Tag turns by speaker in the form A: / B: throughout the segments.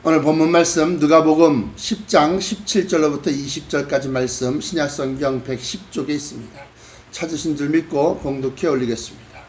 A: 오늘 본문 말씀 누가복음 10장 17절로부터 20절까지 말씀 신약성경 110쪽에 있습니다. 찾으신 줄 믿고 봉독해 올리겠습니다.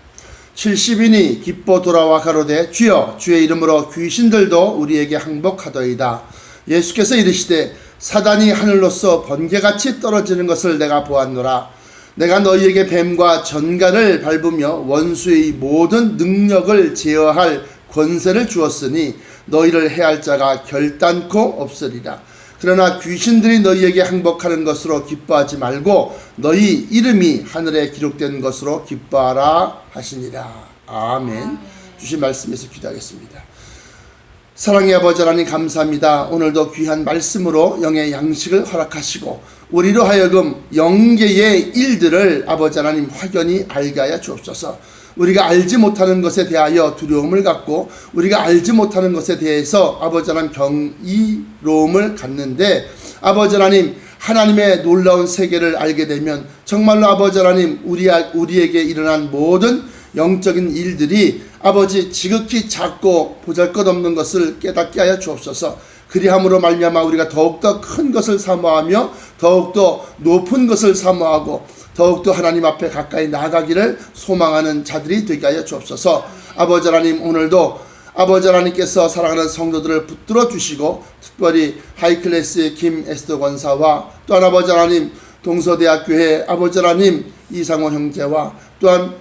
A: 70인이 기뻐 돌아와 가로되 주여 주의 이름으로 귀신들도 우리에게 항복하더이다. 예수께서 이르시되 사단이 하늘로서 번개같이 떨어지는 것을 내가 보았노라. 내가 너희에게 뱀과 전갈을 밟으며 원수의 모든 능력을 제어할 권세를 주었으니 너희를 해할 자가 결단코 없으리라. 그러나 귀신들이 너희에게 항복하는 것으로 기뻐하지 말고 너희 이름이 하늘에 기록된 것으로 기뻐하라 하시니라. 아멘. 주신 말씀에서 기도하겠습니다. 사랑의 아버지 하나님 감사합니다. 오늘도 귀한 말씀으로 영의 양식을 허락하시고 우리로 하여금 영계의 일들을 아버지 하나님 확연히 알게 하여 주옵소서. 우리가 알지 못하는 것에 대하여 두려움을 갖고 우리가 알지 못하는 것에 대해서 아버지 하나님 경이로움을 갖는데 아버지 하나님 하나님의 놀라운 세계를 알게 되면 정말로 아버지 하나님 우리에게 일어난 모든 영적인 일들이 아버지 지극히 작고 보잘것없는 것을 깨닫게 하여 주옵소서. 그리함으로 말미암아 우리가 더욱더 큰 것을 사모하며 더욱더 높은 것을 사모하고 더욱더 하나님 앞에 가까이 나아가기를 소망하는 자들이 되게 하여 주옵소서. 아버지 하나님 오늘도 아버지 하나님께서 사랑하는 성도들을 붙들어 주시고 특별히 하이클래스의 김에스더 권사와 또한 아버지 하나님 동서대학교의 아버지 하나님 이상호 형제와 또한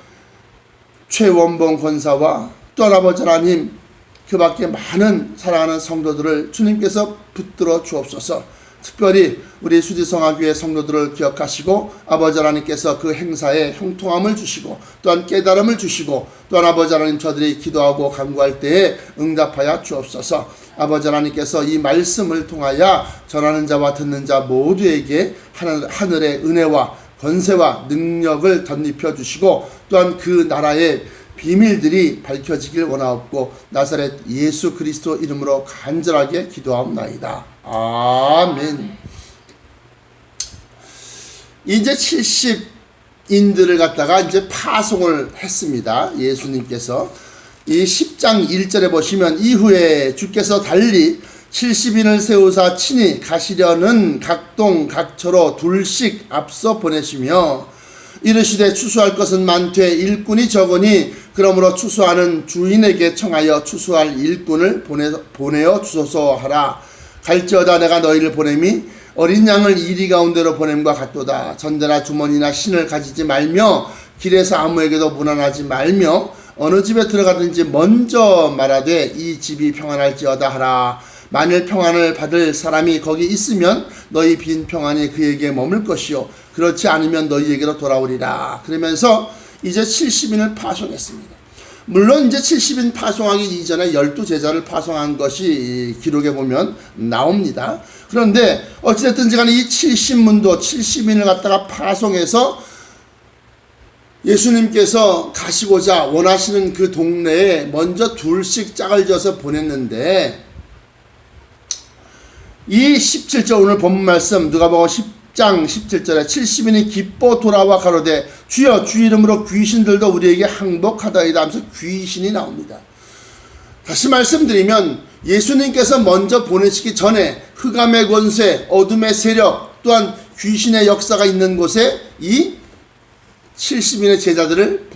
A: 최원봉 권사와 또한 아버지 하나님 그 밖에 많은 사랑하는 성도들을 주님께서 붙들어 주옵소서. 특별히 우리 수지성화교회 성도들을 기억하시고 아버지 하나님께서 그 행사에 형통함을 주시고 또한 깨달음을 주시고 또한 아버지 하나님 저들이 기도하고 간구할 때에 응답하여 주옵소서. 아버지 하나님께서 이 말씀을 통하여 전하는 자와 듣는 자 모두에게 하늘의 은혜와 권세와 능력을 덧입혀 주시고 또한 그 나라의 비밀들이 밝혀지길 원하옵고 나사렛 예수 그리스도 이름으로 간절하게 기도하옵나이다. 아멘. 이제 70인들을 갖다가 이제 파송을 했습니다. 예수님께서 이 10장 1절에 보시면 이후에 주께서 달리 70인을 세우사 친히 가시려는 각동 각처로 둘씩 앞서 보내시며 이르시되 추수할 것은 많되 일꾼이 적으니 그러므로 추수하는 주인에게 청하여 추수할 일꾼을 보내어 주소서 하라. 갈지어다 내가 너희를 보냄이 어린 양을 이리 가운데로 보냄과 같도다. 전대나 주머니나 신을 가지지 말며 길에서 아무에게도 문안하지 말며 어느 집에 들어가든지 먼저 말하되 이 집이 평안할지어다 하라. 만일 평안을 받을 사람이 거기 있으면 너희 빈 평안이 그에게 머물 것이요 그렇지 않으면 너희에게로 돌아오리라. 그러면서 이제 70인을 파송했습니다. 물론 이제 70인 파송하기 이전에 12제자를 파송한 것이 기록에 보면 나옵니다. 그런데 어찌됐든지 간에 이 70문도 70인을 갖다가 파송해서 예수님께서 가시고자 원하시는 그 동네에 먼저 둘씩 짝을 지어서 보냈는데 이 17절 오늘 본문 말씀 누가복음 10장 17절에 70인이 기뻐 돌아와 가로되 주여 주 이름으로 귀신들도 우리에게 항복하다이다 하면서 귀신이 나옵니다. 다시 말씀드리면 예수님께서 먼저 보내시기 전에 흑암의 권세, 어둠의 세력 또한 귀신의 역사가 있는 곳에 이 70인의 제자들을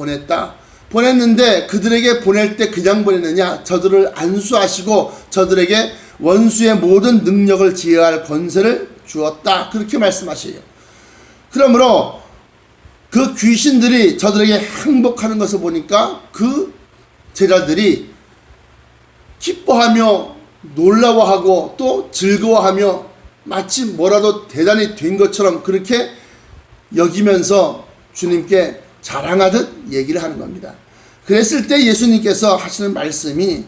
A: 보냈는데 그들에게 보낼 때 그냥 보냈느냐? 저들을 안수하시고 저들에게 원수의 모든 능력을 제어할 권세를 주었다. 그렇게 말씀하셔요. 그러므로 그 귀신들이 저들에게 항복하는 것을 보니까 그 제자들이 기뻐하며 놀라워하고 또 즐거워하며 마치 뭐라도 대단히 된 것처럼 그렇게 여기면서 주님께 자랑하듯 얘기를 하는 겁니다. 그랬을 때 예수님께서 하시는 말씀이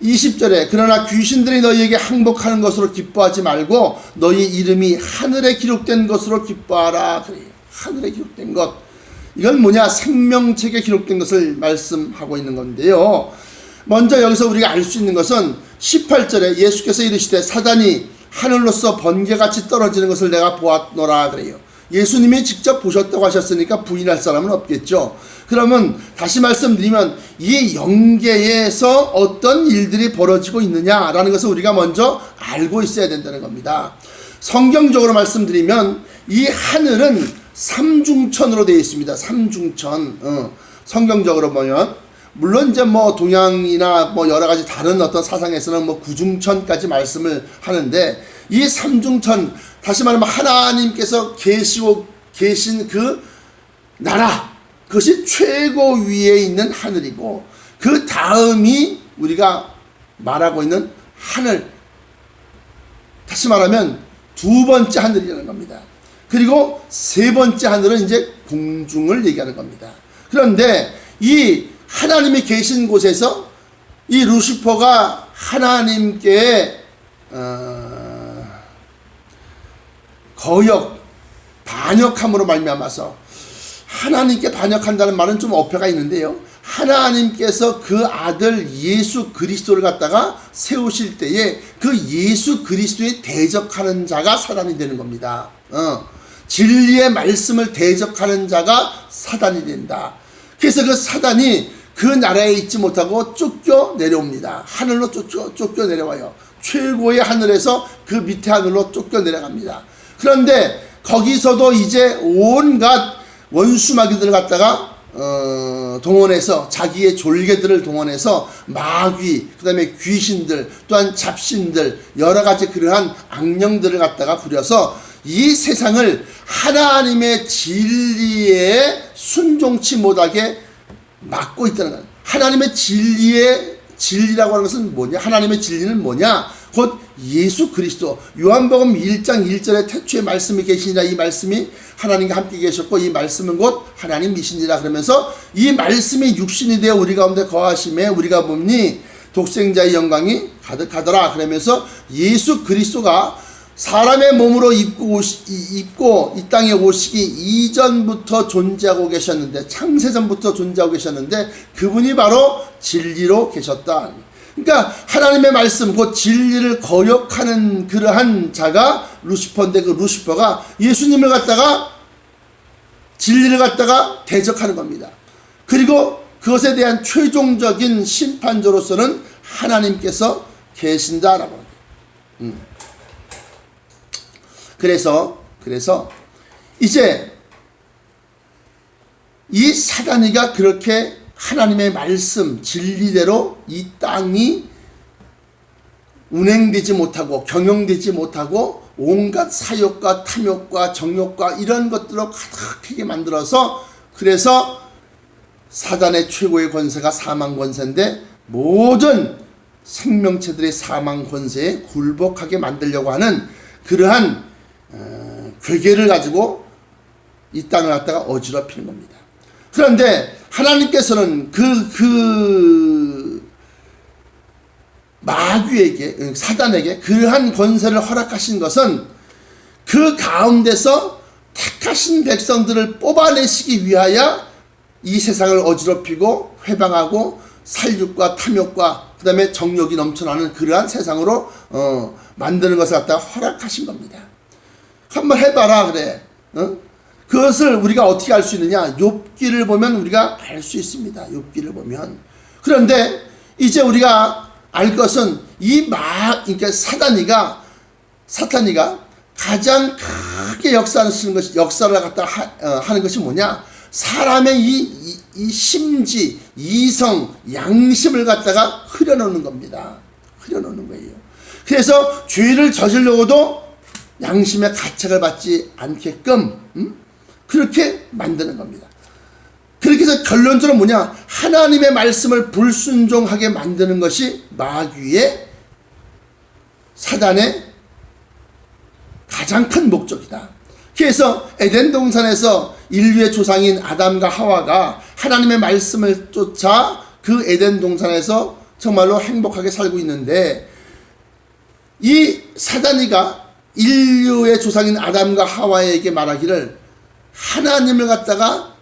A: 20절에 그러나 귀신들이 너희에게 항복하는 것으로 기뻐하지 말고 너희 이름이 하늘에 기록된 것으로 기뻐하라. 그래요. 하늘에 기록된 것. 이건 뭐냐? 생명책에 기록된 것을 말씀하고 있는 건데요. 먼저 여기서 우리가 알 수 있는 것은 18절에 예수께서 이르시되 사단이 하늘로서 번개같이 떨어지는 것을 내가 보았노라 그래요. 예수님이 직접 보셨다고 하셨으니까 부인할 사람은 없겠죠. 그러면 다시 말씀드리면 이 영계에서 어떤 일들이 벌어지고 있느냐라는 것을 우리가 먼저 알고 있어야 된다는 겁니다. 성경적으로 말씀드리면 이 하늘은 삼중천으로 되어 있습니다. 삼중천. 성경적으로 보면 물론 이제 뭐 동양이나 뭐 여러 가지 다른 어떤 사상에서는 뭐 구중천까지 말씀을 하는데 이 삼중천, 다시 말하면 하나님께서 계시고 계신 그 나라, 그것이 최고 위에 있는 하늘이고 그 다음이 우리가 말하고 있는 하늘, 다시 말하면 두 번째 하늘이라는 겁니다. 그리고 세 번째 하늘은 이제 공중을 얘기하는 겁니다. 그런데 이 하나님이 계신 곳에서 이 루시퍼가 하나님께 거역, 반역함으로 말미암아서, 하나님께 반역한다는 말은 좀 어폐가 있는데요, 하나님께서 그 아들 예수 그리스도를 갖다가 세우실 때에 그 예수 그리스도에 대적하는 자가 사단이 되는 겁니다. 진리의 말씀을 대적하는 자가 사단이 된다. 그래서 그 사단이 그 나라에 있지 못하고 쫓겨 내려옵니다. 하늘로 쫓겨 내려와요. 최고의 하늘에서 그 밑에 하늘로 쫓겨 내려갑니다. 그런데 거기서도 이제 온갖 원수마귀들을 갖다가 동원해서, 자기의 졸개들을 동원해서 마귀, 그 다음에 귀신들, 또한 잡신들, 여러 가지 그러한 악령들을 갖다가 부려서 이 세상을 하나님의 진리에 순종치 못하게 막고 있다는 거예요. 하나님의 진리라고 하는 것은 뭐냐? 하나님의 진리는 뭐냐? 곧 예수 그리스도. 요한복음 1장 1절에 태초에 말씀이 계시니라, 이 말씀이 하나님과 함께 계셨고 이 말씀은 곧 하나님이시니라. 그러면서 이 말씀이 육신이 되어 우리 가운데 거하심에 우리가 보니 독생자의 영광이 가득하더라. 그러면서 예수 그리스도가 사람의 몸으로 입고 이 땅에 오시기 이전부터 존재하고 계셨는데, 창세전부터 존재하고 계셨는데 그분이 바로 진리로 계셨다. 그러니까 하나님의 말씀, 곧 진리를 거역하는 그러한 자가 루시퍼인데, 그 루시퍼가 예수님을 갖다가, 진리를 갖다가 대적하는 겁니다. 그리고 그것에 대한 최종적인 심판조로서는 하나님께서 계신다라고 합니다. 그래서 이제 이 사단이가 그렇게 하나님의 말씀, 진리대로 이 땅이 운행되지 못하고 경영되지 못하고 온갖 사욕과 탐욕과 정욕과 이런 것들로 가득하게 만들어서, 그래서 사단의 최고의 권세가 사망 권세인데 모든 생명체들의 사망 권세에 굴복하게 만들려고 하는 그러한 괴계를 가지고 이 땅을 갖다가 어지럽히는 겁니다. 그런데 하나님께서는 그 마귀에게, 사단에게 그러한 권세를 허락하신 것은 그 가운데서 택하신 백성들을 뽑아내시기 위하여 이 세상을 어지럽히고 회방하고 살육과 탐욕과 그 다음에 정욕이 넘쳐나는 그러한 세상으로 만드는 것을 갖다가 허락하신 겁니다. 한번 해봐라 그래. 그것을 우리가 어떻게 알 수 있느냐? 욥기를 보면 우리가 알 수 있습니다. 욥기를 보면. 그런데 이제 우리가 알 것은 그러니까 사탄이가 가장 크게 역사를 갖다 하는 것이 뭐냐? 사람의 이 심지, 이성, 양심을 갖다가 흐려놓는 겁니다. 흐려놓는 거예요. 그래서 죄를 저지르고도 양심의 가책을 받지 않게끔 그렇게 만드는 겁니다. 그렇게 해서 결론적으로 뭐냐? 하나님의 말씀을 불순종하게 만드는 것이 마귀의, 사단의 가장 큰 목적이다. 그래서 에덴 동산에서 인류의 조상인 아담과 하와가 하나님의 말씀을 쫓아 그 에덴 동산에서 정말로 행복하게 살고 있는데, 이 사단이가 인류의 조상인 아담과 하와에게 말하기를, 하나님을 갖다가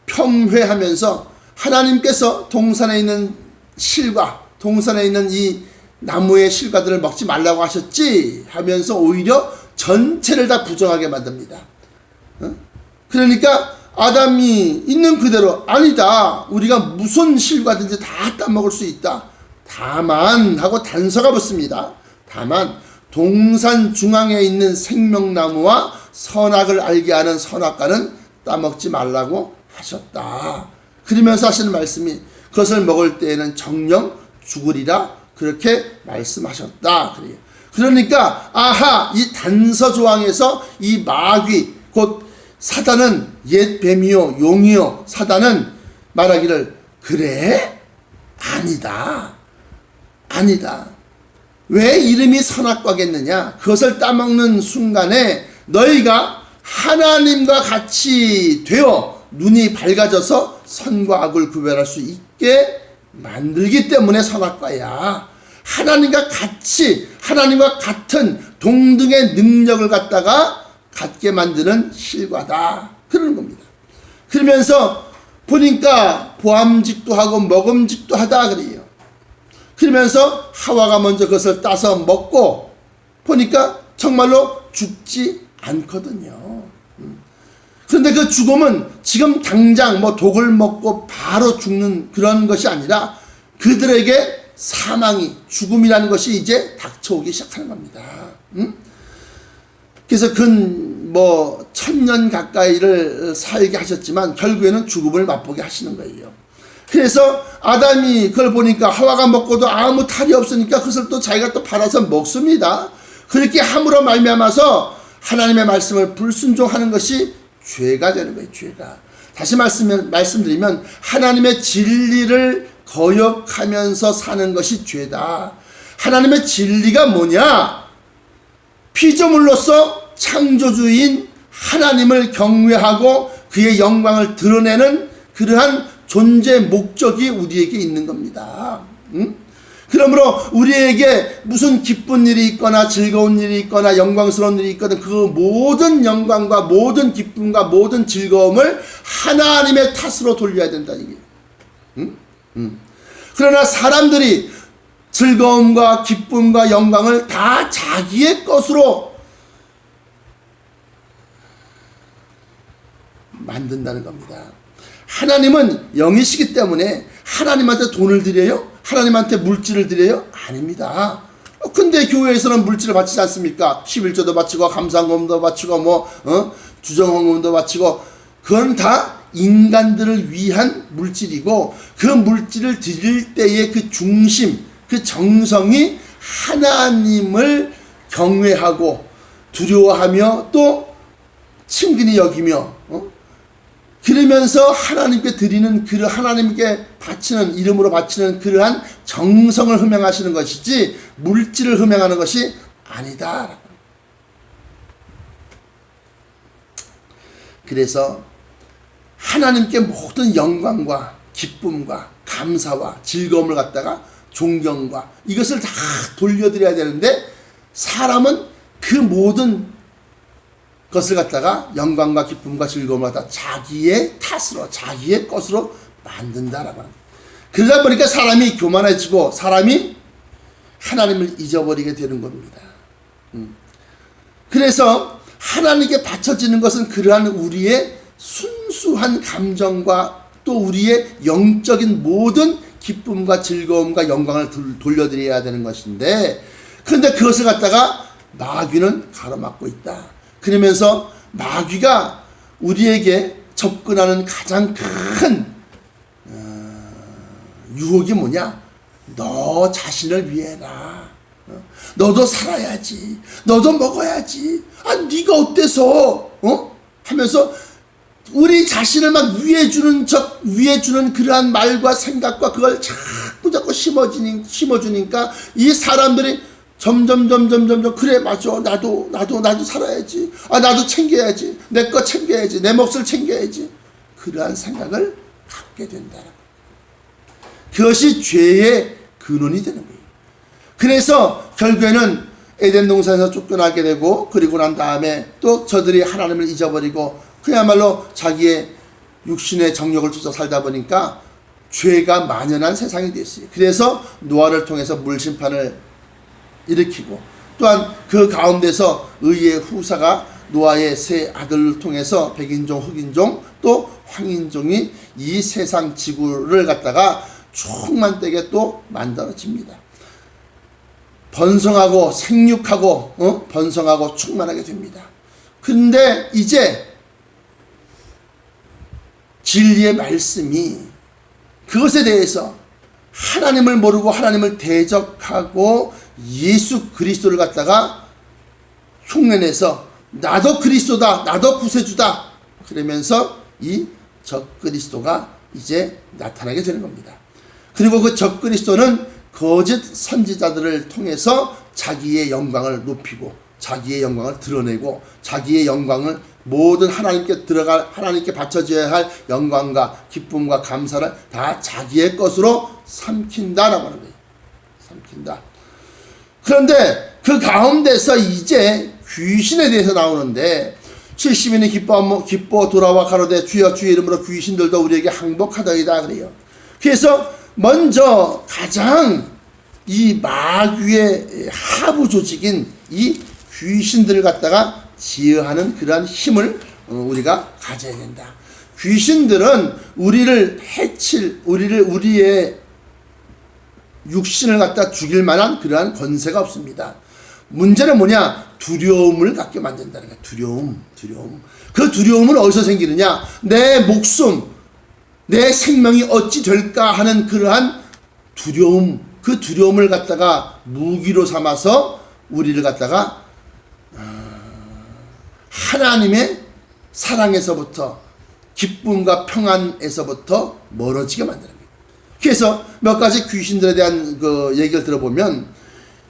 A: 폄훼하면서 하나님께서 동산에 있는 실과, 동산에 있는 이 나무의 실과들을 먹지 말라고 하셨지 하면서 오히려 전체를 다 부정하게 만듭니다. 그러니까 아담이 있는 그대로 아니다. 우리가 무슨 실과든지 다 따먹을 수 있다. 다만 하고 단서가 붙습니다. 다만 동산 중앙에 있는 생명나무와 선악을 알게 하는 선악과는 따먹지 말라고 하셨다. 그러면서 하시는 말씀이 그것을 먹을 때에는 정령 죽으리라 그렇게 말씀하셨다. 그래요. 그러니까 아하 이 단서 조항에서 이 마귀 곧 사단은 옛 뱀이요 용이요 사단은 말하기를 그래? 아니다. 아니다. 왜 이름이 선악과겠느냐? 그것을 따먹는 순간에 너희가 하나님과 같이 되어 눈이 밝아져서 선과 악을 구별할 수 있게 만들기 때문에 선악과야. 하나님과 같이 하나님과 같은 동등의 능력을 갖다가 갖게 만드는 실과다. 그러는 겁니다. 그러면서 보니까 보암직도 하고 먹음직도 하다 그래요. 그러면서 하와가 먼저 그것을 따서 먹고 보니까 정말로 죽지 않거든요. 그런데 그 죽음은 지금 당장 뭐 독을 먹고 바로 죽는 그런 것이 아니라 그들에게 사망이 죽음이라는 것이 이제 닥쳐오기 시작하는 겁니다. 그래서 뭐 1000년 가까이를 살게 하셨지만 결국에는 죽음을 맛보게 하시는 거예요. 그래서 아담이 그걸 보니까 하와가 먹고도 아무 탈이 없으니까 그것을 또 자기가 또 팔아서 먹습니다. 그렇게 함으로 말미암아서 하나님의 말씀을 불순종하는 것이 죄가 되는 거예요. 죄가. 다시 말씀드리면 하나님의 진리를 거역하면서 사는 것이 죄다. 하나님의 진리가 뭐냐? 피조물로서 창조주인 하나님을 경외하고 그의 영광을 드러내는 그러한 존재 목적이 우리에게 있는 겁니다. 그러므로 우리에게 무슨 기쁜 일이 있거나 즐거운 일이 있거나 영광스러운 일이 있거든 그 모든 영광과 모든 기쁨과 모든 즐거움을 하나님의 탓으로 돌려야 된다 이게. 그러나 사람들이 즐거움과 기쁨과 영광을 다 자기의 것으로 만든다는 겁니다. 하나님은 영이시기 때문에 하나님한테 돈을 드려요? 하나님한테 물질을 드려요? 아닙니다. 근데 교회에서는 물질을 바치지 않습니까? 11조도 바치고 감사헌금도 바치고 주정헌금도 바치고 그건 다 인간들을 위한 물질이고 그 물질을 드릴 때의 그 중심, 그 정성이 하나님을 경외하고 두려워하며 또 친근히 여기며 그러면서 하나님께 드리는 하나님께 바치는 이름으로 바치는 그러한 정성을 흠양하시는 것이지 물질을 흠양하는 것이 아니다. 그래서 하나님께 모든 영광과 기쁨과 감사와 즐거움을 갖다가 존경과 이것을 다 돌려드려야 되는데 사람은 그 모든 것을 갖다가 영광과 기쁨과 즐거움을 갖다가 자기의 탓으로 자기의 것으로 만든다라고 합니다. 그러다 보니까 사람이 교만해지고 사람이 하나님을 잊어버리게 되는 겁니다. 그래서 하나님께 바쳐지는 것은 그러한 우리의 순수한 감정과 또 우리의 영적인 모든 기쁨과 즐거움과 영광을 돌려드려야 되는 것인데 그런데 그것을 갖다가 마귀는 가로막고 있다. 그러면서 마귀가 우리에게 접근하는 가장 큰 유혹이 뭐냐? 너 자신을 위해라. 너도 살아야지. 너도 먹어야지. 네가 어때서? 하면서 우리 자신을 막 위해주는 그러한 말과 생각과 그걸 자꾸 심어주니까 이 사람들이 점점 그래 맞아 나도 살아야지. 나도 챙겨야지. 내 거 챙겨야지. 내 몫을 챙겨야지. 그러한 생각을 갖게 된다. 그것이 죄의 근원이 되는 거예요. 그래서 결국에는 에덴 동산에서 쫓겨나게 되고 그리고 난 다음에 또 저들이 하나님을 잊어버리고 그야말로 자기의 육신의 정욕을 쫓아 살다 보니까 죄가 만연한 세상이 됐어요. 그래서 노아를 통해서 물심판을 일으키고 또한 그 가운데서 의의 후사가 노아의 세 아들을 통해서 백인종, 흑인종, 또 황인종이 이 세상 지구를 갖다가 충만되게 또 만들어집니다. 번성하고 생육하고 번성하고 충만하게 됩니다. 근데 이제 진리의 말씀이 그것에 대해서 하나님을 모르고 하나님을 대적하고 예수 그리스도를 갖다가 흉내내서 나도 그리스도다, 나도 구세주다 그러면서 이 적그리스도가 이제 나타나게 되는 겁니다. 그리고 그 적그리스도는 거짓 선지자들을 통해서 자기의 영광을 높이고 자기의 영광을 드러내고 자기의 영광을 모든 하나님께 바쳐져야 할 영광과 기쁨과 감사를 다 자기의 것으로 삼킨다라고 하는 거예요. 삼킨다. 그런데 그 가운데서 이제 귀신에 대해서 나오는데 70인이 기뻐 돌아와 가로되 주여 주의 이름으로 귀신들도 우리에게 항복하더이다 그래요. 그래서 먼저 가장 이 마귀의 하부 조직인 이 귀신들을 갖다가 지휘하는 그러한 힘을 우리가 가져야 된다. 귀신들은 우리를 해칠, 우리의 육신을 갖다 죽일 만한 그러한 권세가 없습니다. 문제는 뭐냐? 두려움을 갖게 만든다는 거야. 두려움. 그 두려움은 어디서 생기느냐? 내 목숨, 내 생명이 어찌 될까 하는 그러한 두려움, 그 두려움을 갖다가 무기로 삼아서 우리를 갖다가 하나님의 사랑에서부터 기쁨과 평안에서부터 멀어지게 만드는 거예요. 그래서 몇 가지 귀신들에 대한 그 얘기를 들어보면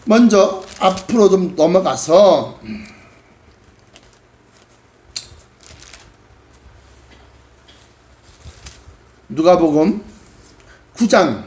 A: 먼저 앞으로 좀 넘어가서 누가복음 9장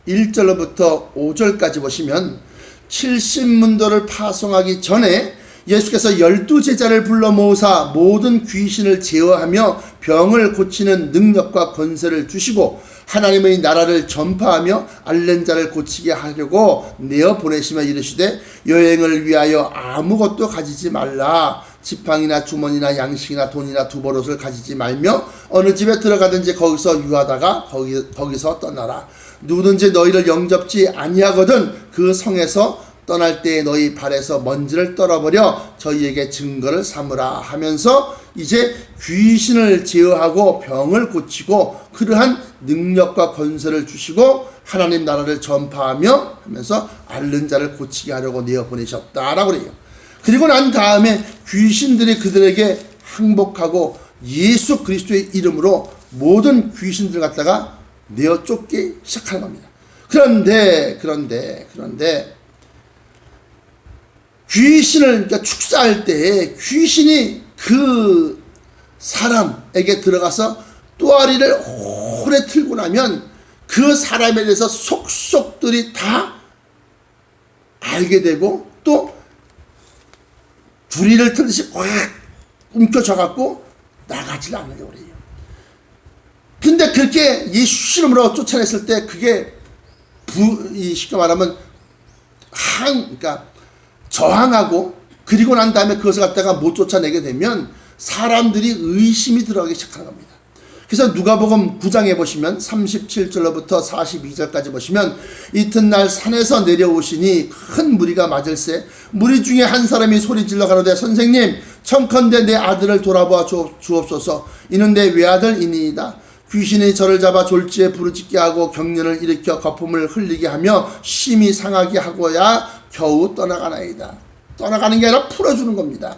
A: 1절로부터 5절까지 보시면 70문도를 파송하기 전에 예수께서 12제자를 불러 모으사 모든 귀신을 제어하며 병을 고치는 능력과 권세를 주시고 하나님의 나라를 전파하며 앓는 자를 고치게 하려고 내어 보내시며 이르시되 여행을 위하여 아무것도 가지지 말라. 지팡이나 주머니나 양식이나 돈이나 두버릇을 가지지 말며 어느 집에 들어가든지 거기서 유하다가 거기서 떠나라. 누구든지 너희를 영접지 아니하거든 그 성에서 떠날 때에 너희 발에서 먼지를 떨어버려 저희에게 증거를 삼으라 하면서 이제 귀신을 제어하고 병을 고치고 그러한 능력과 권세를 주시고 하나님 나라를 전파하며 하면서 앓는 자를 고치게 하려고 내어보내셨다라고 그래요. 그리고 난 다음에 귀신들이 그들에게 항복하고 예수 그리스도의 이름으로 모든 귀신들을 갖다가 내어 쫓기 시작하는 겁니다. 그런데 귀신을 축사할 때 귀신이 그 사람에게 들어가서 또아리를 오래 틀고 나면 그 사람에 대해서 속속들이 다 알게 되고 또 부리를 틀듯이 확 움켜져 갖고 나가질 않으려고 그래요. 근데 그렇게 예수 이름으로 쫓아냈을 때 그게 쉽게 말하면 그러니까 저항하고 그리고 난 다음에 그것을 갖다가 못 쫓아내게 되면 사람들이 의심이 들어가기 시작하는 겁니다. 그래서 누가복음 9장에 보시면 37절로부터 42절까지 보시면 이튿날 산에서 내려오시니 큰 무리가 맞을세 무리 중에 한 사람이 소리질러 가로되 선생님 청컨대 내 아들을 돌아보아 주옵소서 이는 내 외아들이니이다. 귀신이 저를 잡아 졸지에 부르짖게 하고 경련을 일으켜 거품을 흘리게 하며 심히 상하게 하고야 겨우 떠나가나이다. 떠나가는 게 아니라 풀어주는 겁니다.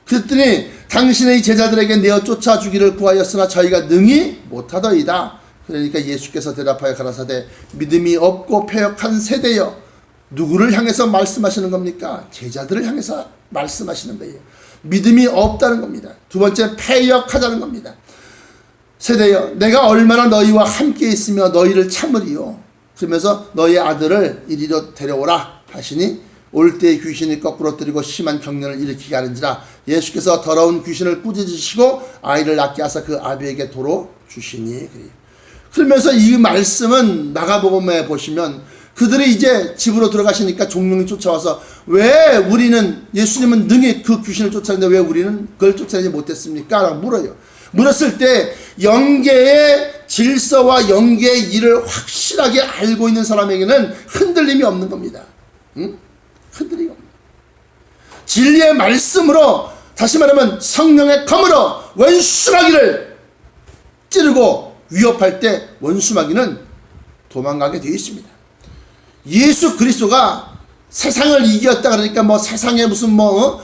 A: 그랬더니 당신의 제자들에게 내어 쫓아주기를 구하였으나 저희가 능히 못하더이다. 그러니까 예수께서 대답하여 가라사대 믿음이 없고 패역한 세대여. 누구를 향해서 말씀하시는 겁니까? 제자들을 향해서 말씀하시는 거예요. 믿음이 없다는 겁니다. 두 번째 패역하다는 겁니다. 세대여 내가 얼마나 너희와 함께 있으며 너희를 참으리요. 그러면서 너희 아들을 이리로 데려오라 하시니 올 때의 귀신이 거꾸로 들이고 심한 경련을 일으키게 하는지라. 예수께서 더러운 귀신을 꾸짖으시고 아이를 낳게 하사 그 아비에게 도로 주시니. 그러면서 이 말씀은 마가복음에 보시면 그들이 이제 집으로 들어가시니까 종룡이 쫓아와서 왜 우리는 예수님은 능히 그 귀신을 쫓아내는데 왜 우리는 그걸 쫓아내지 못했습니까? 라고 물어요. 물었을 때 영계의 질서와 영계의 일을 확실하게 알고 있는 사람에게는 흔들림이 없는 겁니다. 응? 흔들림이 없는. 진리의 말씀으로, 다시 말하면 성령의 검으로 원수마귀를 찌르고 위협할 때 원수마귀는 도망가게 되어 있습니다. 예수 그리스도가 세상을 이겼다 그러니까 뭐 세상에 무슨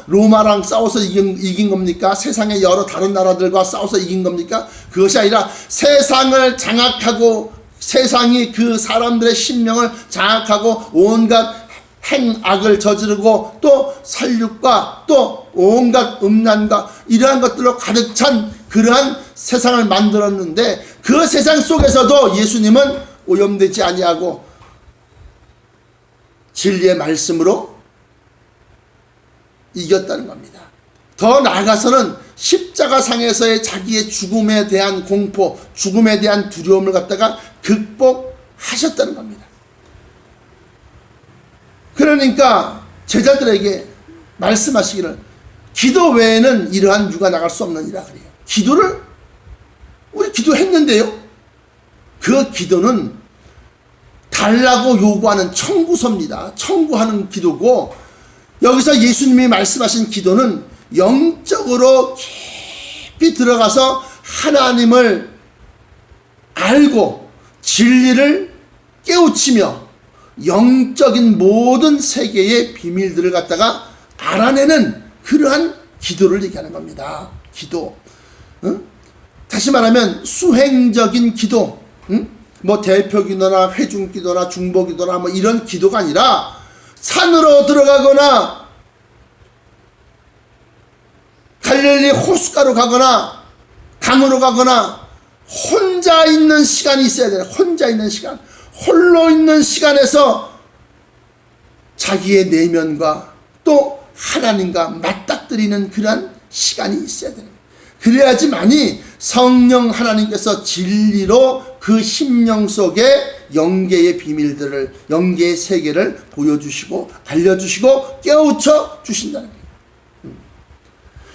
A: 로마랑 싸워서 이긴 겁니까? 세상의 여러 다른 나라들과 싸워서 이긴 겁니까? 그것이 아니라 세상을 장악하고 세상이 그 사람들의 심령을 장악하고 온갖 행악을 저지르고 또 살육과 또 온갖 음란과 이러한 것들로 가득 찬 그러한 세상을 만들었는데 그 세상 속에서도 예수님은 오염되지 아니하고 진리의 말씀으로 이겼다는 겁니다. 더 나아가서는 십자가상에서의 자기의 죽음에 대한 공포, 죽음에 대한 두려움을 갖다가 극복하셨다는 겁니다. 그러니까 제자들에게 말씀하시기를 기도 외에는 이러한 유가 나갈 수 없느니라 그래요. 기도를 우리 기도했는데요. 그 기도는 달라고 요구하는 청구서입니다. 청구하는 기도고 여기서 예수님이 말씀하신 기도는 영적으로 깊이 들어가서 하나님을 알고 진리를 깨우치며 영적인 모든 세계의 비밀들을 갖다가 알아내는 그러한 기도를 얘기하는 겁니다. 기도. 응? 다시 말하면 수행적인 기도. 응? 뭐 대표 기도나 회중 기도나 중보 기도나 뭐 이런 기도가 아니라 산으로 들어가거나 갈릴리 호숫가로 가거나 강으로 가거나 혼자 있는 시간이 있어야 돼요. 혼자 있는 시간. 홀로 있는 시간에서 자기의 내면과 또 하나님과 맞닥뜨리는 그런 시간이 있어야 되는 거예요. 그래야지만이 성령 하나님께서 진리로 그 심령 속에 영계의 비밀들을, 영계의 세계를 보여주시고 알려주시고 깨우쳐 주신다는 거예요.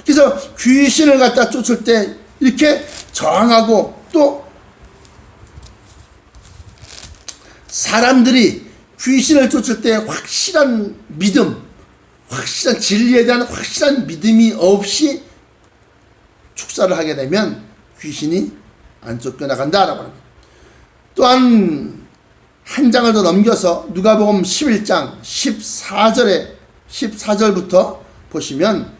A: 그래서 귀신을 갖다 쫓을 때 이렇게 저항하고 또 사람들이 귀신을 쫓을 때 확실한 믿음, 확실한 진리에 대한 확실한 믿음이 없이 축사를 하게 되면 귀신이 안 쫓겨나간다라고 합니다. 또한 한 장을 더 넘겨서 누가복음 11장 14절부터 보시면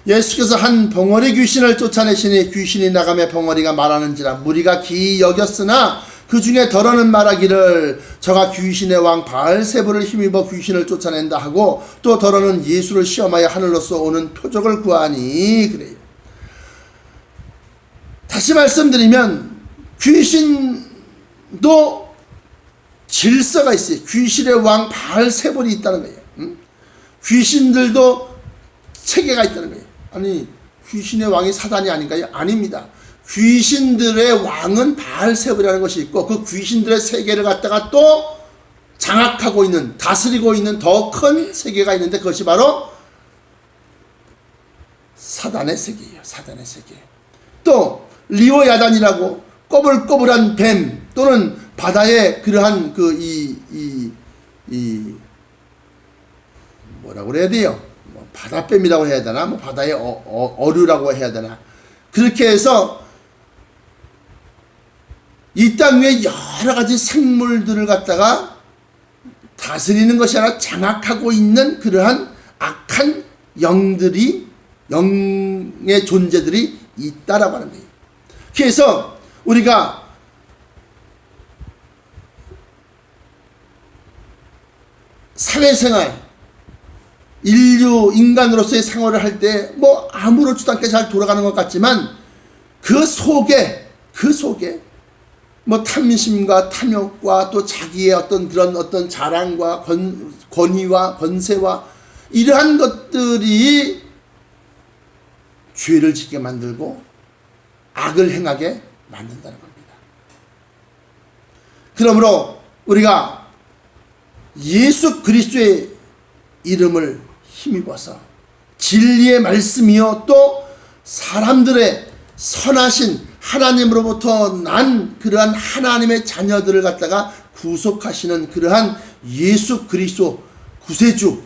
A: 예수께서 한 벙어리 귀신을 쫓아내시니 귀신이 나가며 벙어리가 말하는지라 무리가 기이 여겼으나 그 중에 더러는 말하기를 저가 귀신의 왕 바알세불을 힘입어 귀신을 쫓아낸다 하고 또 더러는 예수를 시험하여 하늘로서 오는 표적을 구하니 그래요. 다시 말씀드리면 귀신도 질서가 있어요. 귀신의 왕 바알세불이 있다는 거예요. 귀신들도 체계가 있다는 거예요. 아니 귀신의 왕이 사단이 아닌가요? 아닙니다. 귀신들의 왕은 바알세불이라는 것이 있고 그 귀신들의 세계를 갖다가 또 장악하고 있는, 다스리고 있는 더 큰 세계가 있는데 그것이 바로 사단의 세계예요. 사단의 세계. 또 리오야단이라고 꼬불꼬불한 뱀 또는 바다의 그러한 뭐라고 그래야 돼요? 뭐 바다뱀이라고 해야 되나? 뭐 바다의 어류라고 해야 되나? 그렇게 해서 이 땅 위에 여러 가지 생물들을 갖다가 다스리는 것이 아니라 장악하고 있는 그러한 악한 영의 존재들이 있다라고 하는 거예요. 그래서 우리가 사회생활, 인간으로서의 생활을 할 때 뭐 아무렇지도 않게 잘 돌아가는 것 같지만 그 속에 뭐 탐심과 탐욕과 또 자기의 어떤 자랑과 권위와 권세와 이러한 것들이 죄를 짓게 만들고 악을 행하게 만든다는 겁니다. 그러므로 우리가 예수 그리스도의 이름을 힘입어서 진리의 말씀이요 또 사람들의 선하신 하나님으로부터 난 그러한 하나님의 자녀들을 갖다가 구속하시는 그러한 예수 그리스도 구세주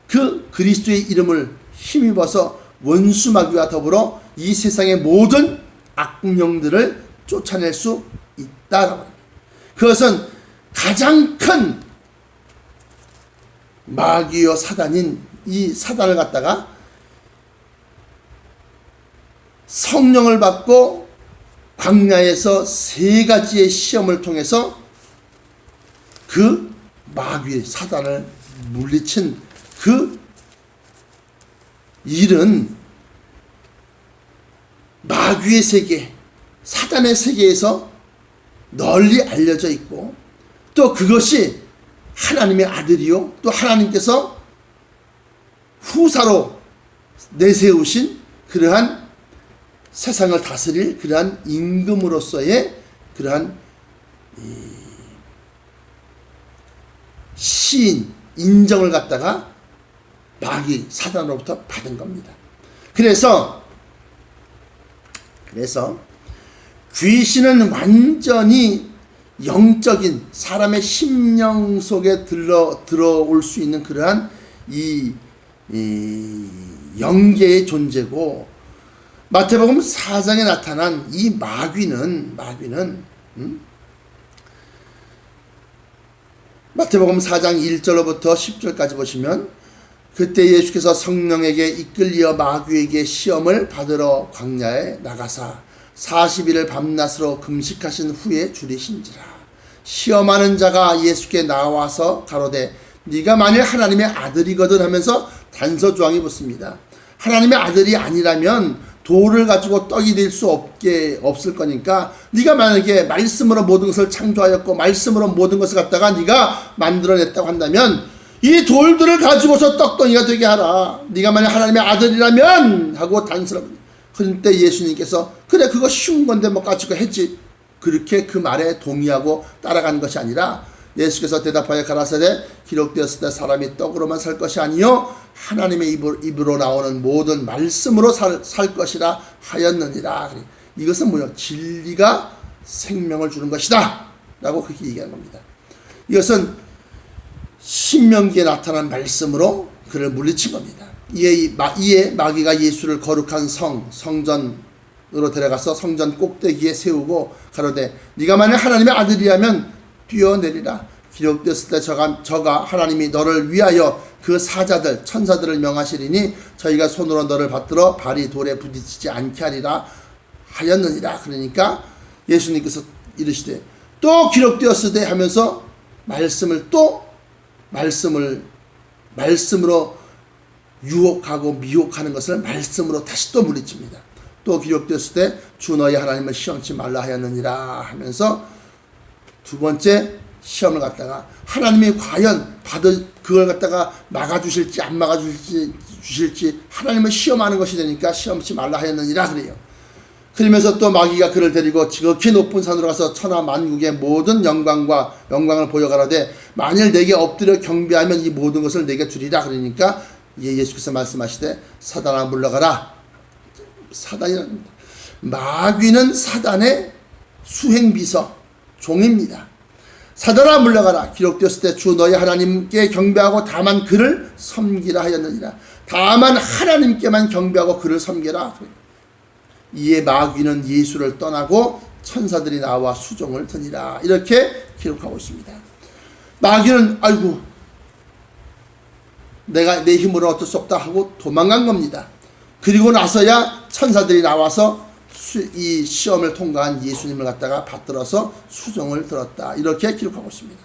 A: 그 그리스도의 이름을 힘입어서 원수 마귀와 더불어 이 세상의 모든 악령들을 쫓아낼 수 있다라고 합니다. 그것은 가장 큰 마귀요 사단인 이 사단을 갖다가 성령을 받고 광야에서 세 가지의 시험을 통해서 그 마귀의 사단을 물리친 그 일은 마귀의 세계, 사단의 세계에서 널리 알려져 있고 또 그것이 하나님의 아들이요 또 하나님께서 후사로 내세우신 그러한 세상을 다스릴 그러한 임금으로서의 그러한 시인 인정을 갖다가 마귀 사단으로부터 받은 겁니다. 그래서 귀신은 완전히 영적인 사람의 심령 속에 들어올 수 있는 그러한 이 영계의 존재고, 마태복음 4장에 나타난 이 마귀는 마태복음 4장 1절로부터 10절까지 보시면, 그때 예수께서 성령에게 이끌려 마귀에게 시험을 받으러 광야에 나가사 40일을 밤낮으로 금식하신 후에 줄이신지라. 시험하는 자가 예수께 나와서 가로되 네가 만일 하나님의 아들이거든 하면서 단서조항이 붙습니다. 하나님의 아들이 아니라면 돌을 가지고 떡이 될 수 없을 거니까, 네가 만약에 말씀으로 모든 것을 창조하였고 말씀으로 모든 것을 갖다가 네가 만들어냈다고 한다면 이 돌들을 가지고서 떡덩이가 되게 하라. 네가 만약 하나님의 아들이라면 하고 단서를. 그런데 예수님께서 그래 그거 쉬운 건데 뭐 가지고 했지, 그렇게 그 말에 동의하고 따라간 것이 아니라, 예수께서 대답하여 가라사대 기록되었을 때 사람이 떡으로만 살 것이 아니요 하나님의 입으로 나오는 모든 말씀으로 살 것이라 하였느니라. 이것은 뭐요? 진리가 생명을 주는 것이다 라고 그렇게 얘기하는 겁니다. 이것은 신명기에 나타난 말씀으로 그를 물리친 겁니다. 이에 마귀가 예수를 거룩한 성전으로 데려가서 성전 꼭대기에 세우고 가로되 네가 만약 하나님의 아들이라면 뛰어내리라. 기록되었을 때 저가 하나님이 너를 위하여 그 사자들 천사들을 명하시리니 저희가 손으로 너를 받들어 발이 돌에 부딪히지 않게 하리라 하였느니라. 그러니까 예수님께서 이르시되 또 기록되었을 때 하면서 말씀으로 유혹하고 미혹하는 것을 말씀으로 다시 또 물리칩니다. 또 기록되었을 때 주 너희 하나님을 시험치 말라 하였느니라 하면서 두 번째 시험을 갖다가 하나님이 과연 그걸 갖다가 막아주실지 안 막아주실지 하나님을 시험하는 것이 되니까 시험치 말라 하였느니라 그래요. 그러면서 또 마귀가 그를 데리고 지극히 높은 산으로 가서 천하 만국의 모든 영광을 보여가라되 만일 내게 엎드려 경배하면 이 모든 것을 내게 주리라. 그러니까 예수께서 말씀하시되 사단아 물러가라. 사단이랍니다. 마귀는 사단의 수행비서 종입니다. 사단아 물러가라. 기록되었을 때 주 너희 하나님께 경배하고 다만 그를 섬기라 하였느니라. 다만 하나님께만 경배하고 그를 섬기라. 이에 마귀는 예수를 떠나고 천사들이 나와 수종을 드니라. 이렇게 기록하고 있습니다. 마귀는 아이고 내가 내 힘으로 어쩔 수 없다 하고 도망간 겁니다. 그리고 나서야 천사들이 나와서 이 시험을 통과한 예수님을 갖다가 받들어서 수종을 들었다. 이렇게 기록하고 있습니다.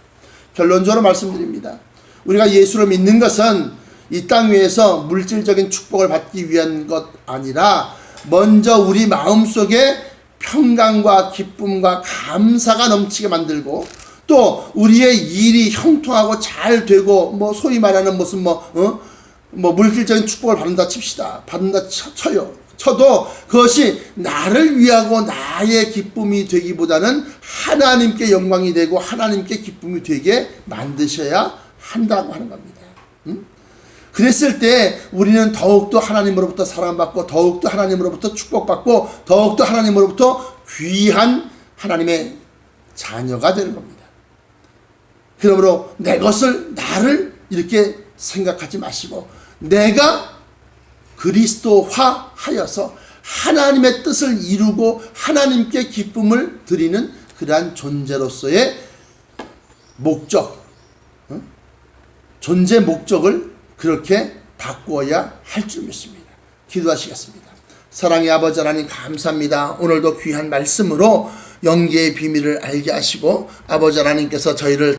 A: 결론적으로 말씀드립니다. 우리가 예수를 믿는 것은 이 땅 위에서 물질적인 축복을 받기 위한 것 아니라 먼저 우리 마음속에 평강과 기쁨과 감사가 넘치게 만들고, 또 우리의 일이 형통하고 잘 되고, 뭐 소위 말하는 무슨 뭐 물질적인 축복을 받는다 칩시다. 받는다 쳐도 그것이 나를 위하고 나의 기쁨이 되기보다는 하나님께 영광이 되고 하나님께 기쁨이 되게 만드셔야 한다고 하는 겁니다. 그랬을 때 우리는 더욱더 하나님으로부터 사랑받고 더욱더 하나님으로부터 축복받고 더욱더 하나님으로부터 귀한 하나님의 자녀가 되는 겁니다. 그러므로 내 것을 나를 이렇게 생각하지 마시고 내가 그리스도화하여서 하나님의 뜻을 이루고 하나님께 기쁨을 드리는 그러한 존재로서의 목적, 존재 목적을 그렇게 바꾸어야 할 줄 믿습니다. 기도하시겠습니다. 사랑의 아버지 하나님 감사합니다. 오늘도 귀한 말씀으로 영계의 비밀을 알게 하시고 아버지 하나님께서 저희를